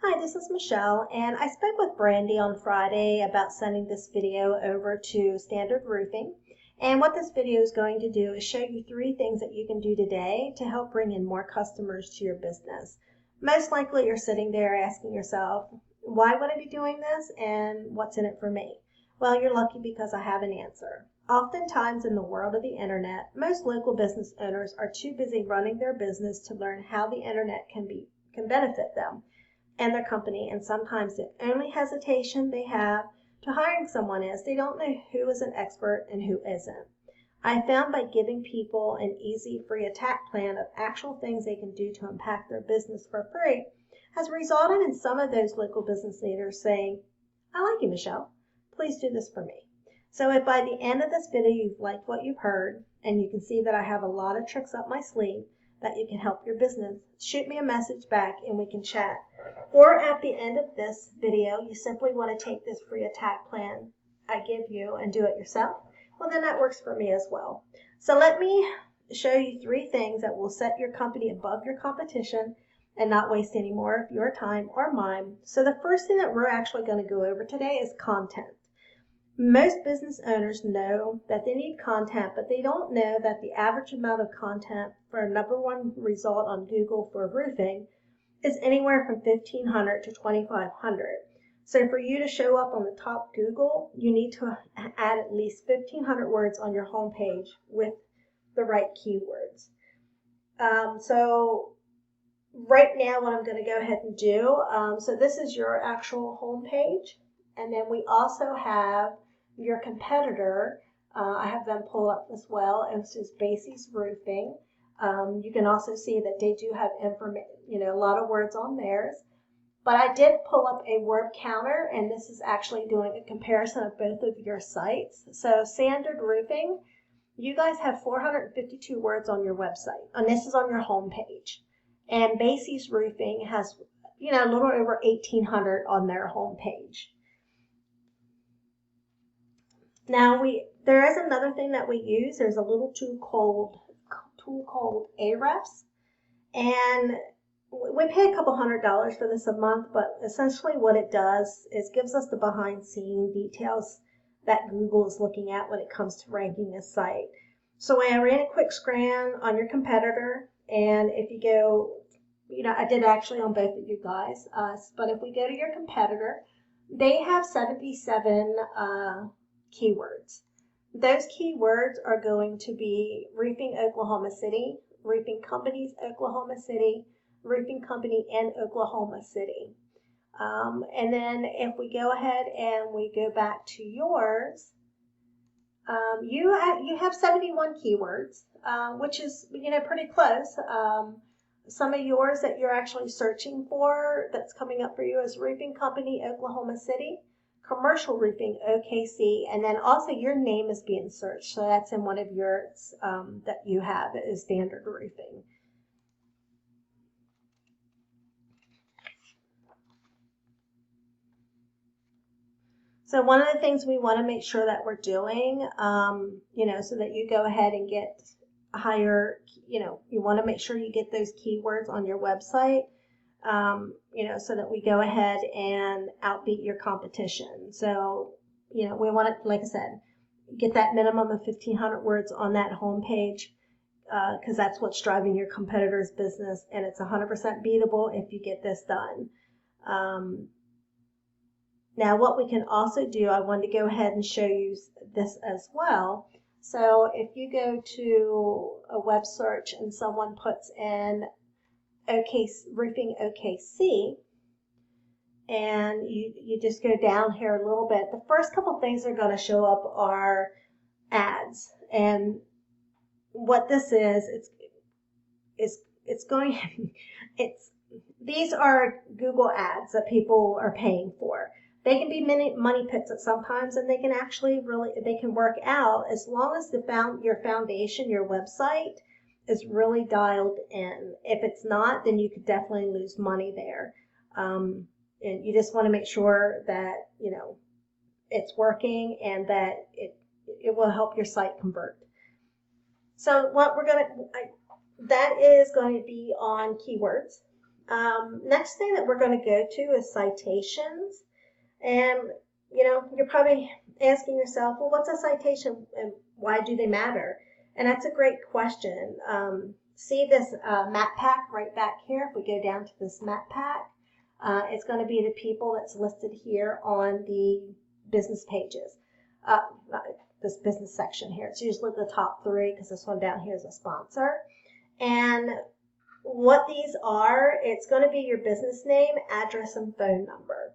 Hi, this is Michelle, and I spoke with Brandy on Friday about sending this video over to Standard Roofing. And what this video is going to do is show you 3 things that you can do today to help bring in more customers to your business. Most likely you're sitting there asking yourself, why would I be doing this and what's in it for me? Well, you're lucky because I have an answer. Oftentimes in the world of the internet, most local business owners are too busy running their business to learn how the internet can benefit them and their company, and sometimes the only hesitation they have to hiring someone is they don't know who is an expert and who isn't. I found by giving people an easy free attack plan of actual things they can do to impact their business for free has resulted in some of those local business leaders saying, I like you, Michelle. Please do this for me. So if by the end of this video you've liked what you've heard and you can see that I have a lot of tricks up my sleeve that you can help your business, shoot me a message back and we can chat. Or at the end of this video, you simply want to take this free attack plan I give you and do it yourself, well then that works for me as well. So let me show you 3 things that will set your company above your competition and not waste any more of your time or mine. So the first thing that we're actually going to go over today is content. Most business owners know that they need content, but they don't know that the average amount of content for a #1 result on Google for roofing is anywhere from 1,500 to 2,500. So for you to show up on the top Google, you need to add at least 1,500 words on your homepage with the right keywords. So right now what I'm going to go ahead and do, so this is your actual homepage, and then we also have your competitor. I have them pull up as well, and this is Basie's Roofing. You can also see that they do have a lot of words on theirs. But I did pull up a word counter, and this is actually doing a comparison of both of your sites. So Standard Roofing, you guys have 452 words on your website, and this is on your home page. And Basie's Roofing has, a little over 1,800 on their home page. Now there is another thing that we use. There's a little tool called Ahrefs, and we pay a couple $100 for this a month, but essentially what it does is gives us the behind scene details that Google is looking at when it comes to ranking a site. So I ran a quick scan on your competitor, and if you go, I did actually on both of you guys, but if we go to your competitor, they have 77 keywords. Those keywords are going to be Roofing Oklahoma City, Roofing Companies Oklahoma City, Roofing Company in Oklahoma City. And then if we go ahead and we go back to yours, you have 71 keywords, which is pretty close. Some of yours that you're actually searching for that's coming up for you is Roofing Company Oklahoma City, Commercial Roofing OKC, and then also your name is being searched. So that's in one of yours that you have is Standard Roofing. So one of the things we want to make sure that we're doing, so that you go ahead and get higher, you want to make sure you get those keywords on your website, so that we go ahead and outbeat your competition. So, we want to, like I said, get that minimum of 1,500 words on that homepage, because that's what's driving your competitor's business, and it's 100% beatable if you get this done. Now, what we can also do, I wanted to go ahead and show you this as well. So if you go to a web search and someone puts in Roofing OKC, and you just go down here a little bit, the first couple things that are going to show up are ads. And what this is, these are Google ads that people are paying for. They can be money pits at sometimes, and they can actually they can work out as long as your foundation, your website, is really dialed in. If it's not, then you could definitely lose money there. And you just want to make sure that, it's working and that it will help your site convert. So what that is going to be on keywords. Next thing that we're going to go to is citations. And, you know, you're probably asking yourself, well, what's a citation and why do they matter? And that's a great question. See this map pack right back here? If we go down to this map pack, it's going to be the people that's listed here on the business pages. This business section here. It's usually the top 3 because this one down here is a sponsor. And what these are, it's going to be your business name, address, and phone number.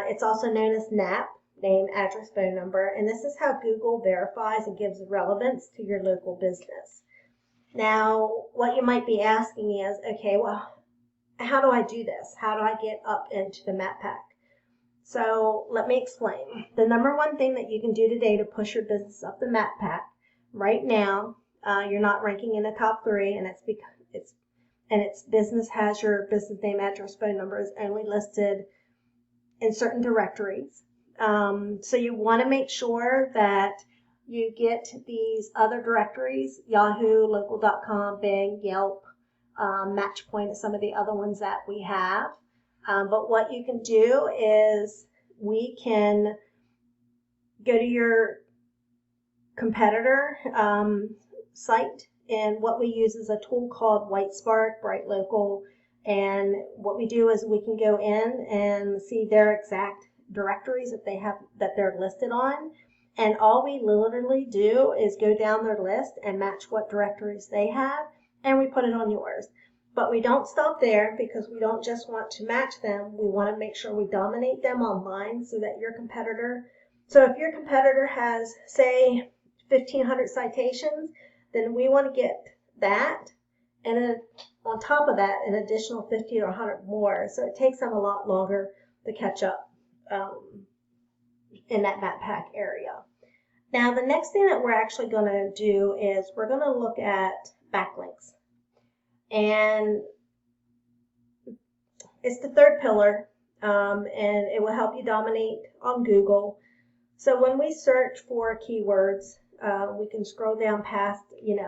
It's also known as NAP, name, address, phone number, and this is how Google verifies and gives relevance to your local business. Now, what you might be asking is, okay, well, how do I do this? How do I get up into the map pack? So let me explain. The number one thing that you can do today to push your business up the map pack, right now, you're not ranking in the top 3, and it's because its business has your business name, address, phone number is only listed in certain directories. So you want to make sure that you get these other directories, Yahoo, local.com, Bing, Yelp, Matchpoint, some of the other ones that we have. But what you can do is we can go to your competitor site, and what we use is a tool called WhiteSpark, Bright Local, and what we do is we can go in and see their exact directories that they have, that they're listed on, and all we literally do is go down their list and match what directories they have, and we put it on yours. But we don't stop there, because we don't just want to match them. We want to make sure we dominate them online so that your competitor, so if your competitor has, say, 1,500 citations, then we want to get that, and then on top of that, an additional 50 or 100 more. So it takes them a lot longer to catch up in that map pack area. Now, the next thing that we're actually going to do is we're going to look at backlinks. And it's the 3rd pillar, and it will help you dominate on Google. So when we search for keywords, we can scroll down past,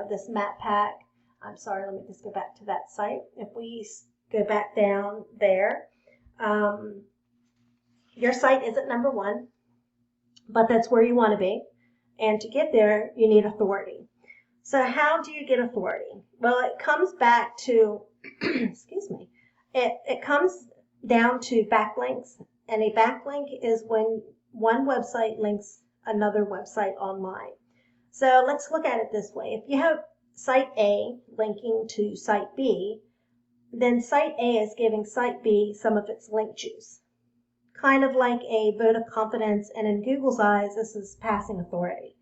this map pack. I'm sorry, let me just go back to that site. If we go back down there, your site isn't number 1, but that's where you want to be. And to get there, you need authority. So how do you get authority? Well, it comes back to, excuse me, it comes down to backlinks. And a backlink is when one website links another website online. So let's look at it this way. If you have site A linking to site B, then site A is giving site B some of its link juice. Kind of like a vote of confidence, and in Google's eyes, this is passing authority.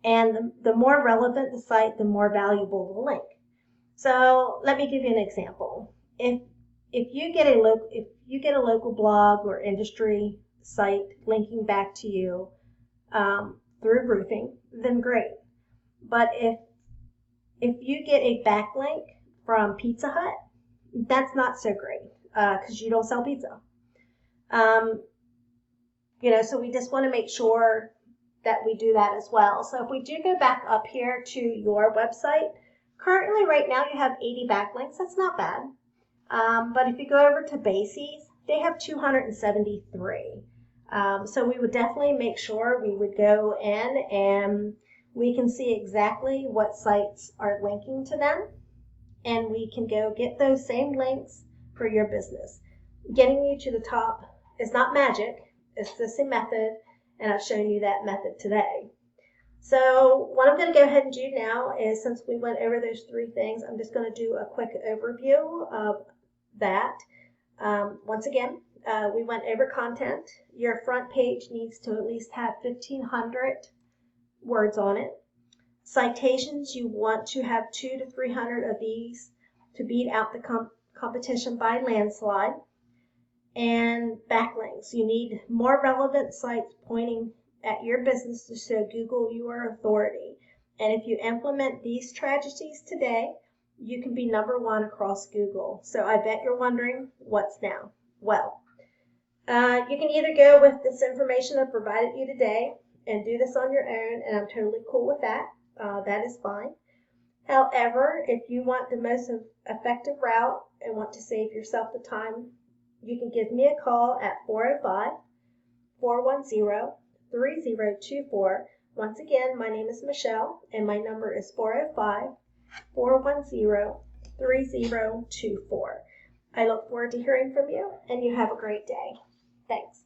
And the more relevant the site, the more valuable the link. So let me give you an example. If you get a local blog or industry site linking back to you through roofing, then great. But if you get a backlink from Pizza Hut, that's not so great because you don't sell pizza. So we just want to make sure that we do that as well. So if we do go back up here to your website, currently right now you have 80 backlinks. That's not bad. But if you go over to Bases, they have 273. So we would definitely make sure we would go in and we can see exactly what sites are linking to them, and we can go get those same links for your business. Getting you to the top is not magic. It's just a method, and I've shown you that method today. So what I'm going to go ahead and do now is, since we went over those 3 things, I'm just going to do a quick overview of that. Once again, we went over content. Your front page needs to at least have 1,500 words on it. Citations, you want to have 200 to 300 of these to beat out the competition by landslide. And backlinks, you need more relevant sites pointing at your business to show Google you are authority. And if you implement these strategies today, you can be number 1 across Google. So I bet you're wondering, what's now? Well, you can either go with this information I've provided you today and do this on your own, and I'm totally cool with that. That is fine. However, if you want the most effective route and want to save yourself the time, you can give me a call at 405-410-3024. Once again, my name is Michelle, and my number is 405-410-3024. I look forward to hearing from you, and you have a great day. Thanks.